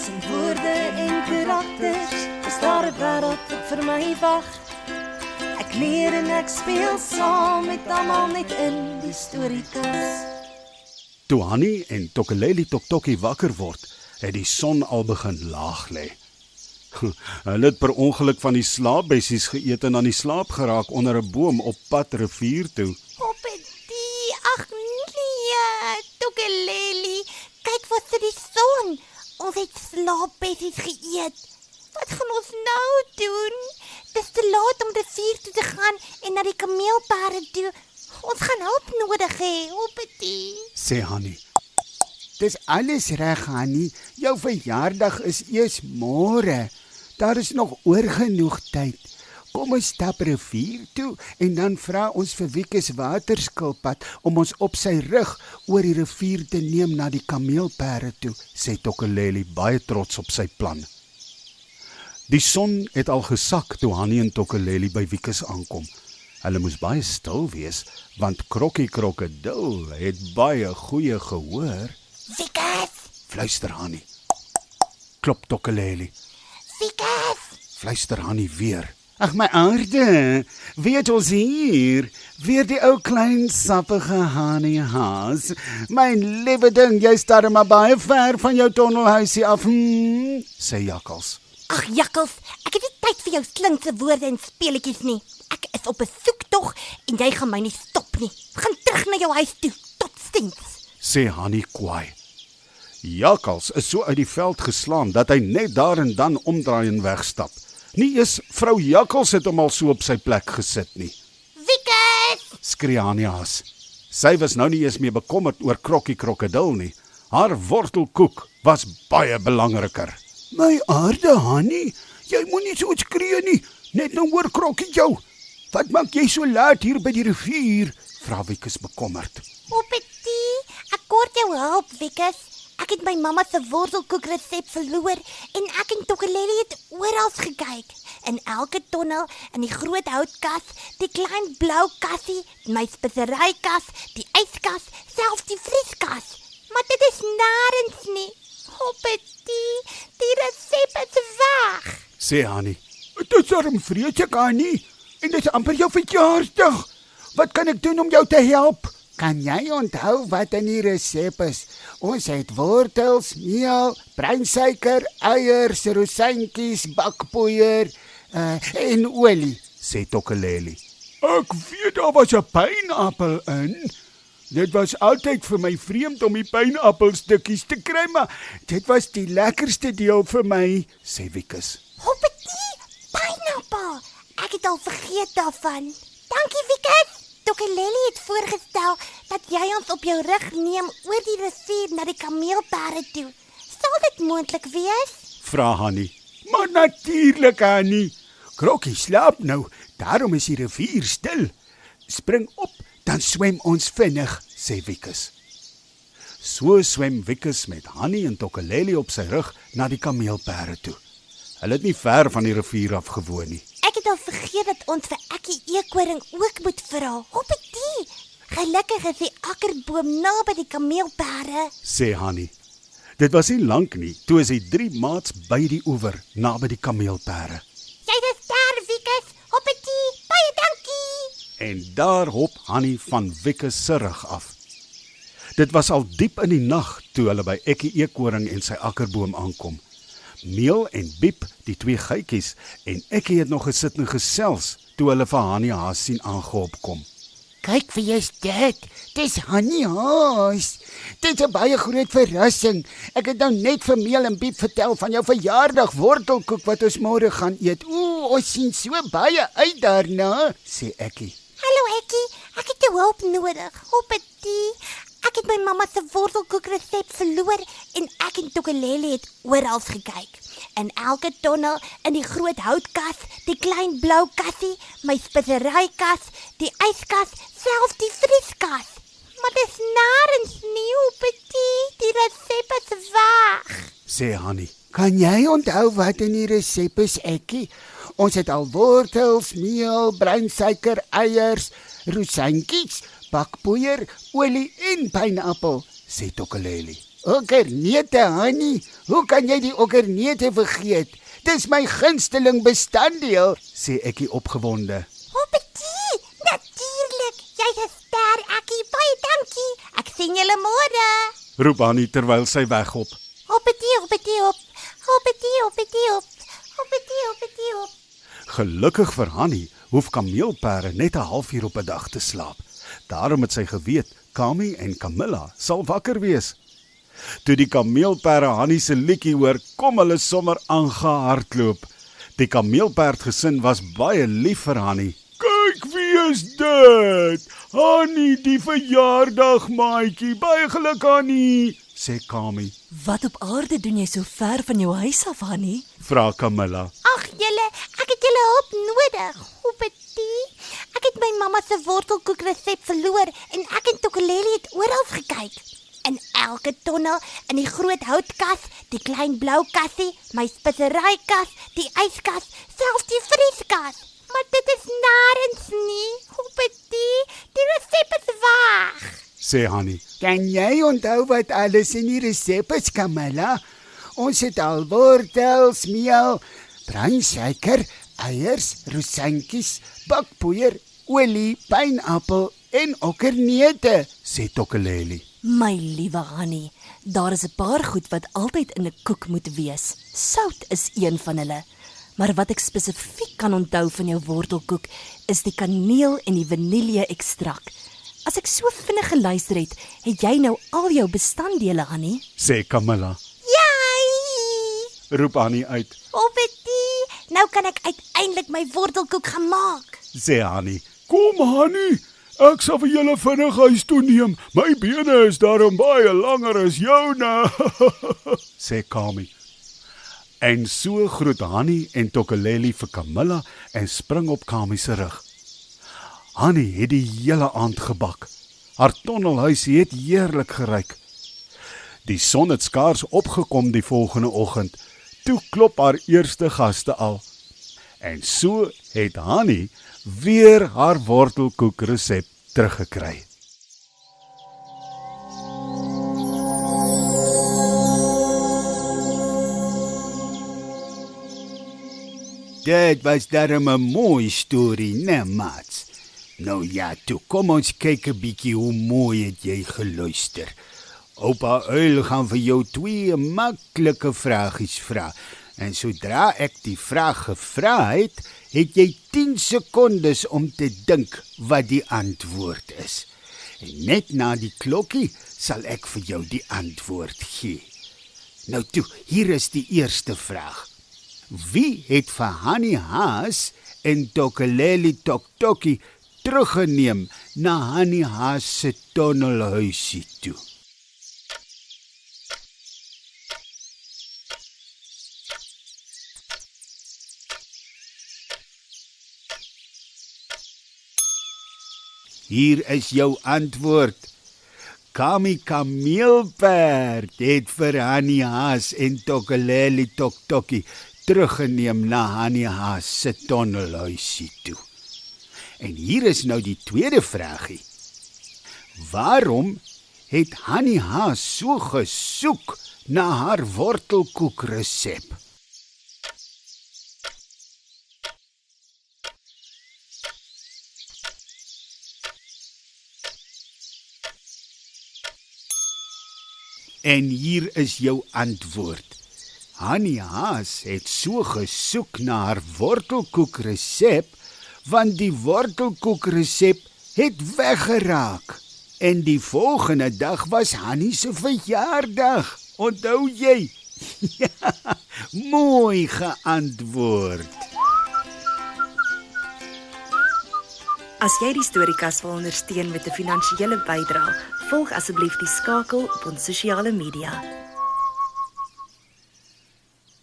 Tussen woorde en karakters is daar 'n wêreld wat vir my wag. Ek leer en ek speel saam met almal net in die storiekas. Toe Hanni en Tokeleli Toktokkie wakker word, het die son al begin laag lê. Hulle het per ongeluk van die slaapbessies geëet en aan die slaap geraak onder 'n boom op pad rivier toe. Poppetjie, ag nee, Tokeleli, kyk wat vir die son. Ons het slaapbessies geëet. Wat gaan ons nou doen? Dis te laat om rivier toe te gaan en na die kameelperde toe. Ons gaan hulp nodig hê, Poppetjie, Sê Hanni. Dis alles reg, Hanni. Jou verjaardag is eers môre. Daar is nog oorgenoeg tyd. Kom ons stap rivier toe en dan vra ons vir Wieke waterskilpad om ons op sy rug oor die rivier te neem na die kameelperde toe, sê Tokeleli baie trots op sy plan. Die son het al gesak toe Hanni en Tokeleli by Wieke aankom. Hulle moes baie stil wees, want Krokkie Krokodil het baie goeie gehoor. Wieke, Fluister Hanni. Klop Tokeleli. Wieke. Fluister Hanni weer. Ag my aarde, weet ons hier, weer die ou klein sappige Hanni haas. My liewe ding, jy staar maar baie ver van jou tonnelhuisie af, Sê Jakkals. Ag Jakkals, ek het nie tyd vir jou slinkse woorde en speletjies nie. Ek is op 'n soektog en jy gaan my nie stop nie. Gaan terug na jou huis toe. Totsiens. Sê Hanni kwaai. Jakkals is so uit die veld geslaan dat hy net daar en dan omdraai en wegstap. Nie eens vrou Jakkals het hom al so op sy plek gesit nie. Wieke! Skree Hanni haas. Sy was nou nie eens meer bekommerd oor Krokkie Krokodil nie. Haar wortelkoek was baie belangriker. My aarde, Hanni, jy moenie so iets skree nie. Net nou hoor Krokkie jou. Wat maak jy so laat hier by die rivier? Vra Wieke bekommerd. Poppetjie, ek kort jou hulp, Wieke. Ek het my mamma se wortelkoekresep verloor en ek en Tokeleli het oral gekyk. In elke tonnel, in die groot houtkas, die klein blou kassie, my speserykas, die yskas, selfs die vrieskas. Maar dit is nêrens nie. Poppetjie, die resep is weg. Sê Hanni. Dit is arm vreeslik, Hanni. En dit is amper jou verjaarsdag. Wat kan ek doen om jou te help? Kan jy onthou wat in die resep is? Ons het wortels, meel, breinsuiker, eiers, rosientjies, bakpoeier en olie, sê Tokeleli. Ek weet daar was 'n pynappel in. Dit was altyd vir my vreemd om die pynappelstukkies te kry, maar dit was die lekkerste deel vir my, sê Wieke. Poppetjie, pineappel. Ek het al vergeet daarvan. Dankie, Wieke. Tokeleli het voorgestel dat jy ons op jou rug neem oor die rivier na die kameelperde toe. Sal dit moontlik wees? Vra Hanni. Maar natuurlik, Hanni. Krokkie slaap nou, daarom is die rivier stil. Spring op, dan swem ons vinnig, sê Wieke. So swem Wieke met Hanni en Tokeleli op sy rug na die kameelperde toe. Hulle het nie ver van die rivier af gewoon nie. Ek het al vergeet dat ons vir Ekkie eekoring ook moet vra. Poppetjie, gelukkig is die akkerboom naby die kameelperde. Sê Hanni. Dit was nie lank nie, toe is die 3 maats by die oewer, naby die kameelperde. Jy is daar, Wieke. Poppetjie, baie dankie. En daar hop Hanni van Wieke se rug af. Dit was al diep in die nag toe hulle by Ekkie eekoring en sy akkerboom aankom. Meel en Biep, die 2 geitjies, en Ekkie het nog gesit en gesels toe hulle vir Hanni haas sien aangehop kom. Kyk wie is dit? Dis Hanni haas. Dit is 'n baie groot verrassing. Ek het nou net vir Meel en Biep vertel van jou verjaardag wortelkoek wat ons môre gaan eet. Ons sien so baie uit daarna, sê Ekkie. Hallo Ekkie, ek het jou hulp nodig. Poppetjie, ek het my mamma se wortelkoekresep verloor en ek en Tokeleli het oral gekyk. In elke tonnel, in die groot houtkas, die klein blou kassie, my speserykas, die yskas, selfs die vrieskas. Maar dis nêrens nie, Poppetjie, die resep is weg. Sê Hanni. Kan jy onthou wat in die resep is, Ekkie? Ons het al wortels, meel, breinsuiker, eiers, rosientjies, bakpoeier, olie en pineappel, sê Tokeleli. Okkerneute, Hannie. Hoe kan jy die okkerneute vergeet? Dis my gunsteling bestanddeel, sê Ekkie opgewonde. Hoppetie, natuurlik. Jy's 'n ster, Ekkie. Baie dankie. Ek sien julle môre. Roep Hannie terwyl sy weghop. Hoppetie, hoppetie, hop. Hoppetie, hoppetie, hop. Hoppetie, hoppetie, hop. Gelukkig vir Hannie hoef kameelperde net 'n halfuur op 'n dag te slaap. Daarom het sy geweet Kami en Camilla sal wakker wees. Toe die kameelperde Hannie se liedjie hoor, kom hulle sommer aangehardloop. Die kameelperdgesin was baie lief vir Hannie. Kyk wie is dit? Hannie, die verjaarsdagmaatjie. Baie geluk Hannie, sê Kami. Wat op aarde doen jy so ver van jou huis af, Hannie? Vra Camilla. Ag julle, ek het julle hulp nodig. Hoppetie. Ek het my mamma se wortelkoekresep verloor en ek en Tokeleli het oral gekyk. In elke tonnel, in die groot houtkas, die klein blou kassie, my speseryekas, die yskas, selfs die vrieskas. Maar dit is nêrens nie. Hoppetie, die resep is weg. Sê Hannie. Kan jy onthou wat alles in die resep is, Camilla? Ons het al wortels, meel, bruinsuiker, eiers, rosientjies, bakpoeier, olie, pineappel en okkerneute, sê Tokeleli. My liewe Hannie, daar is 'n paar goed wat altyd in 'n koek moet wees. Sout is een van hulle. Maar wat ek spesifiek kan onthou van jou wortelkoek, is die kaneel en die vanille-ekstrak. As ek so vinnig geluister het jy nou al jou bestanddele, Hannie? Sê Camilla. Jai! Roep Hannie uit. Hoppetie, nou kan ek uiteindelik my wortelkoek gaan maak. Sê Hannie. Kom Hannie, ek sal vir julle vinnig huis toe neem. My bene is daarom baie langer as joune, sê Kami. En so groet Hannie en Tokeleli vir Camilla en spring op Kami se rug. Hannie het die hele aand gebak. Haar tonnelhuisie het heerlik geruik. Die son het skaars opgekom die volgende oggend. Toe klop haar eerste gaste al. En so het Hannie weer haar wortelkoekresep teruggekry. Dit was darem 'n mooi storie, né, maats? Nou ja, toe kom ons kyk 'n bietjie hoe mooi het jy geluister. Oupa Uil gaan vir jou 2 maklike vragies vra. En sodra ek die vraag gevra het, het jy 10 sekondes om te dink wat die antwoord is. En net na die klokkie sal ek vir jou die antwoord gee. Nou toe, hier is die eerste vraag. Wie het vir Hannie Haas en Tokeleli Toktokie teruggeneem na Hannie Haas se tonnelhuisie toe? Hier is jou antwoord. Kami kameelperd het vir Hannie Haas en Tokeleli Toktokie teruggeneem na Hannie Haas se tonnelhuisie toe. En hier is nou die tweede vragie. Waarom het Hannie Haas so gesoek na haar wortelkoekresep? En hier is jou antwoord. Hannie Haas het so gesoek na haar wortelkoekresep, want die wortelkoekresep het weggeraak. En die volgende dag was Hannie se verjaardag. Onthou jy? Ja, mooi geantwoord. As jy die Storiekas wil ondersteun met 'n finansiële bydrae, volg asseblief die skakel op ons sosiale media.